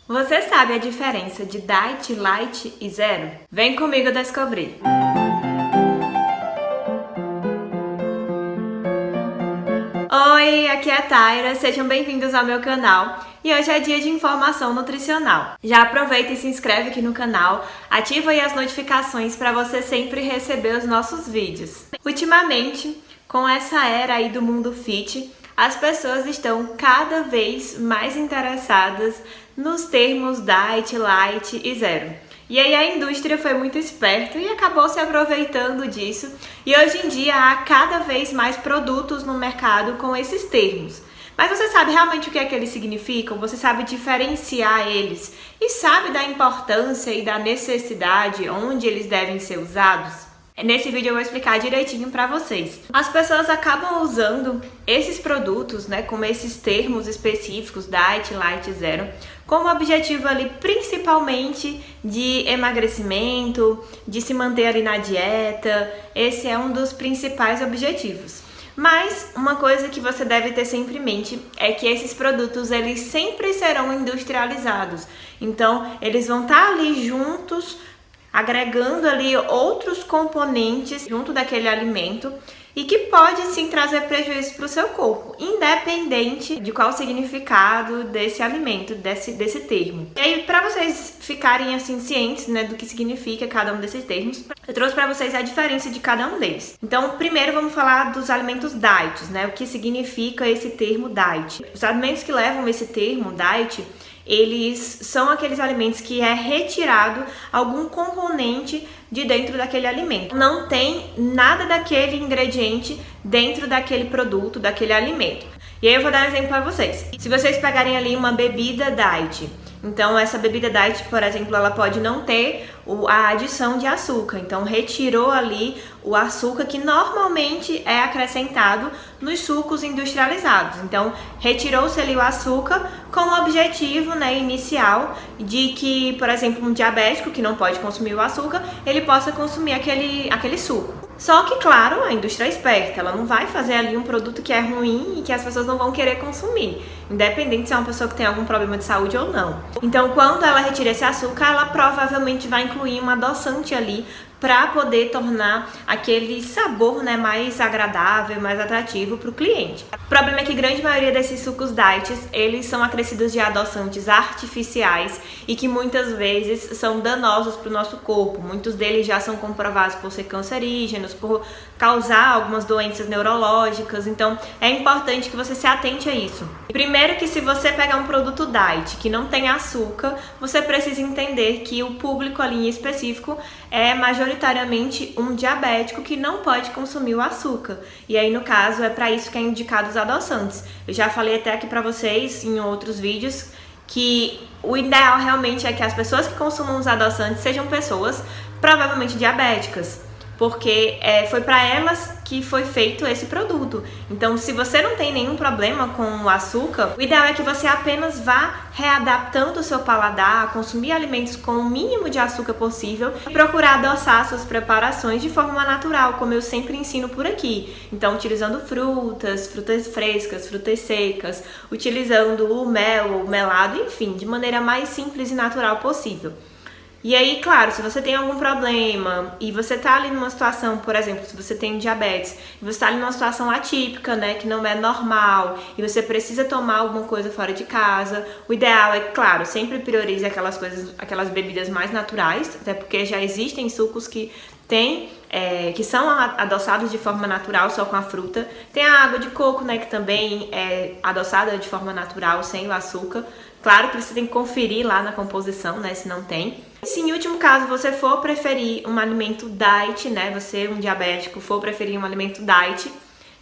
Você sabe a diferença de diet, light e zero? Vem comigo descobrir! Oi, aqui é a Taira, sejam bem-vindos ao meu canal e hoje é dia de informação nutricional. Já aproveita e se inscreve aqui no canal, ativa aí as notificações para você sempre receber os nossos vídeos. Ultimamente, com essa era aí do mundo fit, as pessoas estão cada vez mais interessadas nos termos diet, light e zero. E aí a indústria foi muito esperta e acabou se aproveitando disso. E hoje em dia há cada vez mais produtos no mercado com esses termos. Mas você sabe realmente o que é que eles significam? Você sabe diferenciar eles? E sabe da importância e da necessidade onde eles devem ser usados? Nesse vídeo eu vou explicar direitinho pra vocês. As pessoas acabam usando esses produtos, né, como esses termos específicos, diet, light, zero, como objetivo ali principalmente de emagrecimento, de se manter ali na dieta. Esse é um dos principais objetivos. Mas uma coisa que você deve ter sempre em mente é que esses produtos eles sempre serão industrializados. Então eles vão estar ali juntos, agregando ali outros componentes junto daquele alimento e que pode sim trazer prejuízo para o seu corpo, independente de qual o significado desse alimento, desse termo. E aí, para vocês ficarem assim cientes, né, do que significa cada um desses termos, eu trouxe para vocês a diferença de cada um deles. Então, primeiro vamos falar dos alimentos diet, né, o que significa esse termo diet. Os alimentos que levam esse termo diet, eles são aqueles alimentos que é retirado algum componente de dentro daquele alimento. Não tem nada daquele ingrediente dentro daquele produto, daquele alimento. E aí eu vou dar um exemplo para vocês. Se vocês pegarem ali uma bebida diet, então essa bebida diet, por exemplo, ela pode não ter a adição de açúcar. Então retirou ali o açúcar que normalmente é acrescentado nos sucos industrializados. Então retirou-se ali o açúcar com o objetivo, né, inicial de que, por exemplo, um diabético que não pode consumir o açúcar, ele possa consumir aquele suco. Só que, claro, a indústria é esperta, ela não vai fazer ali um produto que é ruim e que as pessoas não vão querer consumir, independente se é uma pessoa que tem algum problema de saúde ou não. Então, quando ela retira esse açúcar, ela provavelmente vai incluir um adoçante ali para poder tornar aquele sabor, né, mais agradável, mais atrativo para o cliente. O problema é que a grande maioria desses sucos diets, eles são acrescidos de adoçantes artificiais e que muitas vezes são danosos para o nosso corpo. Muitos deles já são comprovados por ser cancerígenos, por causar algumas doenças neurológicas. Então é importante que você se atente a isso. Primeiro que se você pegar um produto diet que não tem açúcar, você precisa entender que o público ali em específico é majoritariamente um diabético que não pode consumir o açúcar. E aí, no caso, é para isso que é indicado os adoçantes. Eu já falei até aqui para vocês em outros vídeos que o ideal realmente é que as pessoas que consumam os adoçantes sejam pessoas provavelmente diabéticas, porque foi para elas que foi feito esse produto. Então, se você não tem nenhum problema com o açúcar, o ideal é que você apenas vá readaptando o seu paladar, consumir alimentos com o mínimo de açúcar possível e procurar adoçar suas preparações de forma natural, como eu sempre ensino por aqui. Então, utilizando frutas frescas, frutas secas, utilizando o mel, o melado, enfim, de maneira mais simples e natural possível. E aí, claro, se você tem algum problema e você tá ali numa situação, por exemplo, se você tem diabetes, e você tá ali numa situação atípica, né, que não é normal, e você precisa tomar alguma coisa fora de casa, o ideal é, claro, sempre priorize aquelas bebidas mais naturais, até porque já existem sucos que que são adoçados de forma natural, só com a fruta. Tem a água de coco, né, que também é adoçada de forma natural, sem o açúcar. Claro que você tem que conferir lá na composição, né, se não tem. Se em último caso você for preferir um alimento diet, né, você, um diabético, for preferir um alimento diet,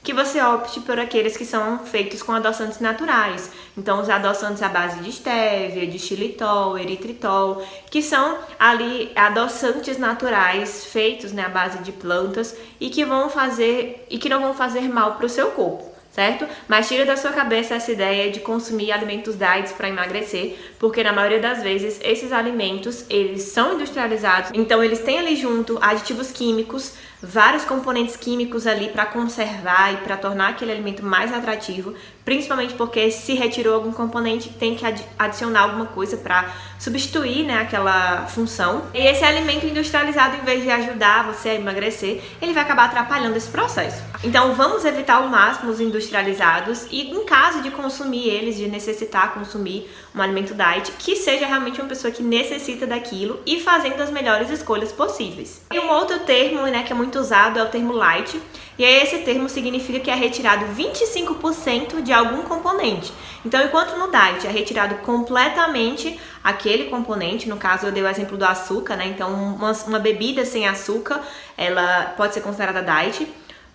que você opte por aqueles que são feitos com adoçantes naturais. Então, os adoçantes à base de estévia, de xilitol, eritritol, que são ali adoçantes naturais feitos, né, à base de plantas e que não vão fazer mal para o seu corpo, certo? Mas tira da sua cabeça essa ideia de consumir alimentos diets para emagrecer, porque na maioria das vezes esses alimentos, eles são industrializados, então eles têm ali junto aditivos químicos vários componentes químicos ali para conservar e para tornar aquele alimento mais atrativo, principalmente porque se retirou algum componente, tem que adicionar alguma coisa para substituir, né, aquela função. E esse alimento industrializado, em vez de ajudar você a emagrecer, ele vai acabar atrapalhando esse processo. Então vamos evitar ao máximo os industrializados e, em caso de consumir eles, de necessitar consumir um alimento diet, que seja realmente uma pessoa que necessita daquilo e fazendo as melhores escolhas possíveis. E um outro termo, né, que é muito usado é o termo light. E aí esse termo significa que é retirado 25% de algum componente. Então, enquanto no diet é retirado completamente aquele componente, no caso eu dei o exemplo do açúcar, né? Então, uma bebida sem açúcar, ela pode ser considerada diet,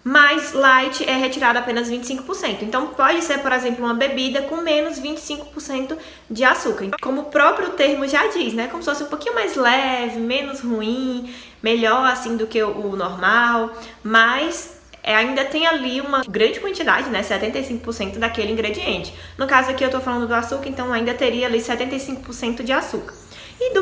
mas light é retirado apenas 25%. Então, pode ser, por exemplo, uma bebida com menos 25% de açúcar. Como o próprio termo já diz, né? Como se fosse um pouquinho mais leve, menos ruim, melhor assim do que o normal, mas ainda tem ali uma grande quantidade, né, 75% daquele ingrediente. No caso aqui eu tô falando do açúcar, então ainda teria ali 75% de açúcar. E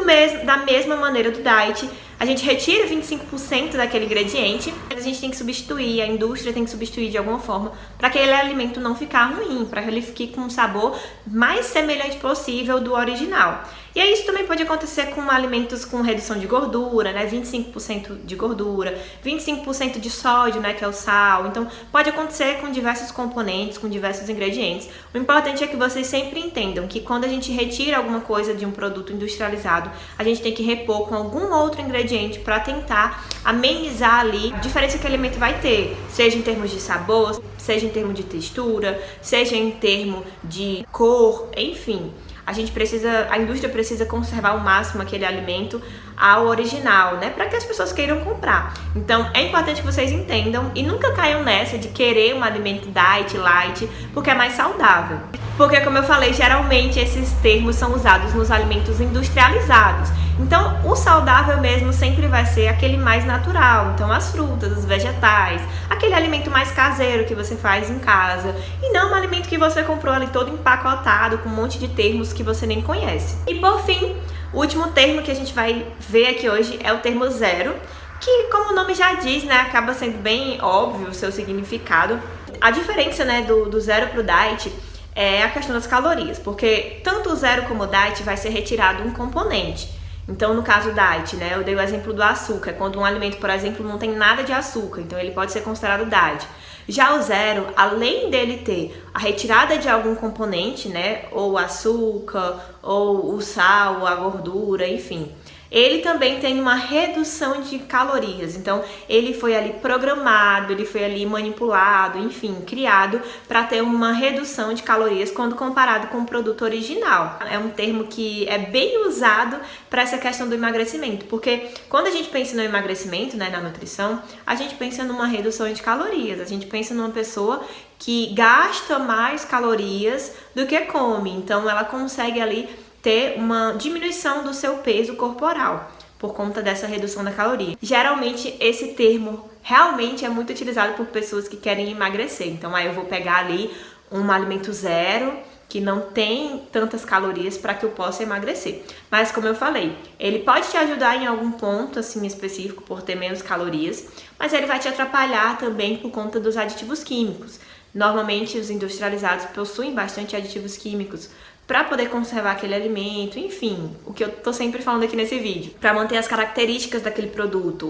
da mesma maneira do diet, a gente retira 25% daquele ingrediente, mas a gente tem que substituir, a indústria tem que substituir de alguma forma para aquele alimento não ficar ruim, para que ele fique com um sabor mais semelhante possível do original. E aí isso também pode acontecer com alimentos com redução de gordura, né? 25% de gordura, 25% de sódio, né? Que é o sal. Então pode acontecer com diversos componentes, com diversos ingredientes. O importante é que vocês sempre entendam que quando a gente retira alguma coisa de um produto industrializado, a gente tem que repor com algum outro ingrediente para tentar amenizar ali a diferença que o alimento vai ter, seja em termos de sabor, seja em termos de textura, seja em termos de cor, enfim. A indústria precisa conservar ao máximo aquele alimento ao original, né? Para que as pessoas queiram comprar. Então, é importante que vocês entendam e nunca caiam nessa de querer um alimento diet, light, porque é mais saudável. Porque, como eu falei, geralmente esses termos são usados nos alimentos industrializados. Então, o saudável mesmo sempre vai ser aquele mais natural. Então, as frutas, os vegetais, aquele alimento mais caseiro que você faz em casa. E não um alimento que você comprou ali todo empacotado, com um monte de termos que você nem conhece. E por fim, o último termo que a gente vai ver aqui hoje é o termo zero, que, como o nome já diz, né, acaba sendo bem óbvio o seu significado. A diferença, né, do zero pro diet é a questão das calorias, porque tanto o zero como o diet vai ser retirado um componente. Então, no caso diet, né, eu dei o exemplo do açúcar, quando um alimento, por exemplo, não tem nada de açúcar, então ele pode ser considerado diet. Já o zero, além dele ter a retirada de algum componente, né, ou o açúcar, ou o sal, a gordura, enfim, ele também tem uma redução de calorias. Então, ele foi ali programado, ele foi ali manipulado, enfim, criado para ter uma redução de calorias quando comparado com o produto original. É um termo que é bem usado para essa questão do emagrecimento, porque quando a gente pensa no emagrecimento, né, na nutrição, a gente pensa numa redução de calorias, a gente pensa numa pessoa que gasta mais calorias do que come. Então, ela consegue ali ter uma diminuição do seu peso corporal por conta dessa redução da caloria. Geralmente esse termo realmente é muito utilizado por pessoas que querem emagrecer. Então aí eu vou pegar ali um alimento zero que não tem tantas calorias para que eu possa emagrecer. Mas como eu falei, ele pode te ajudar em algum ponto assim específico por ter menos calorias, mas ele vai te atrapalhar também por conta dos aditivos químicos. Normalmente os industrializados possuem bastante aditivos químicos para poder conservar aquele alimento, enfim, o que eu tô sempre falando aqui nesse vídeo, para manter as características daquele produto,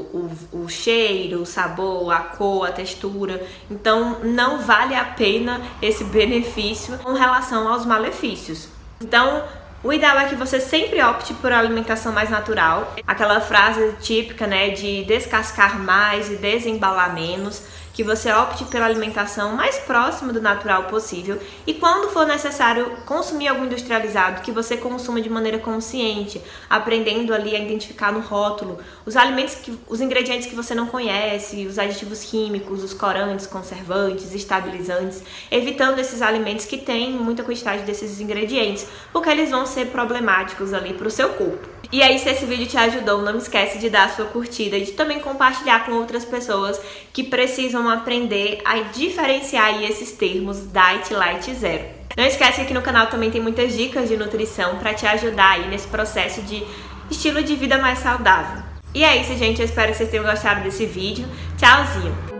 o cheiro, o sabor, a cor, a textura. Então não vale a pena esse benefício com relação aos malefícios. Então o ideal é que você sempre opte por uma alimentação mais natural, aquela frase típica, né, de descascar mais e desembalar menos, que você opte pela alimentação mais próxima do natural possível e quando for necessário consumir algo industrializado, que você consuma de maneira consciente, aprendendo ali a identificar no rótulo os ingredientes que você não conhece, os aditivos químicos, os corantes, conservantes, estabilizantes, evitando esses alimentos que têm muita quantidade desses ingredientes, porque eles vão ser problemáticos ali para o seu corpo. E aí, se esse vídeo te ajudou, não esquece de dar a sua curtida e de também compartilhar com outras pessoas que precisam aprender a diferenciar aí esses termos diet, light e zero. Não esquece que aqui no canal também tem muitas dicas de nutrição para te ajudar aí nesse processo de estilo de vida mais saudável. E é isso, gente. Eu espero que vocês tenham gostado desse vídeo. Tchauzinho!